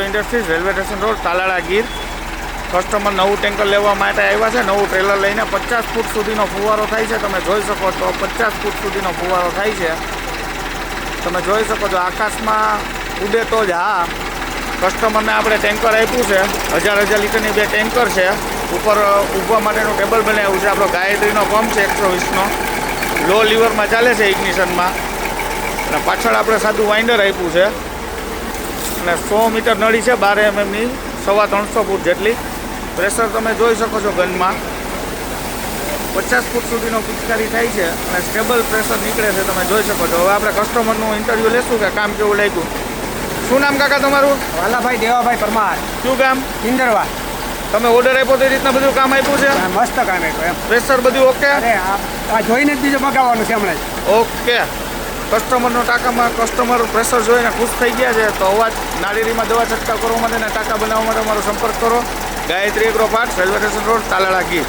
Industries, railway station road, Talala Gir. Customer નવું tanker લેવા માટે આવ્યા છે. નવું ટ્રેલર લઈને 50 ફૂટ સુધીનો ફુવારો થાય છે. તમે જોઈ શકો છો 50 ફૂટ સુધીનો ફુવારો થાય છે. તમે જોઈ શકો છો આકાશમાં ઉડે તો જ. હા, કસ્ટમરને આપણે ટેન્કર આપ્યું છે. 1000 લીટરની 2 ટેન્કર છે. ઉપર ઊભા માટેનું ટેબલ બનાવ્યું છે. આપણો ગાયત્રીનો પંપ છે 120નો. લો લીવરમાં ચાલે છે ઇગ્નિશનમાં. અને પાછળ આપણે સાદું વાઇન્ડર આપ્યું છે. અને 100 મીટર નળી છે 12 mmની, 350 ફૂટ જેટલી. પ્રેશર તમે જોઈ શકો છો ગનમાં 50 ફૂટ સુધીનો પિચકારી થાય છે અને સ્ટેબલ પ્રેશર નીકળે છે. તમે જોઈ શકો છો. હવે આપણે કસ્ટમરનું ઇન્ટરવ્યૂ લેશું કે કામ કેવું લાગ્યું. શું નામ કાકા તમારું? વાલાભાઈ દેવાભાઈ પરમાર. શું કામ? ઇન્દરવા. તમે ઓર્ડર આપ્યો તે રીતના બધું કામ આપ્યું છે? મસ્ત કામ આપ્યું એમ. પ્રેશર બધું ઓકે? અરે આ જોઈને જ બીજું મગાવવાનું છે હમણાં જ. ઓકે. કસ્ટમરનો ટાંકામાં કસ્ટમર પ્રેશર જોઈને ખુશ થઈ ગયા છે. તો અવાજ નાળિયેરીમાં દવા છંટકાવ કરવા માટે અને ટાંકા બનાવવા માટે અમારો સંપર્ક કરો. Gayatri agro parts, railway station road, Talala Gir.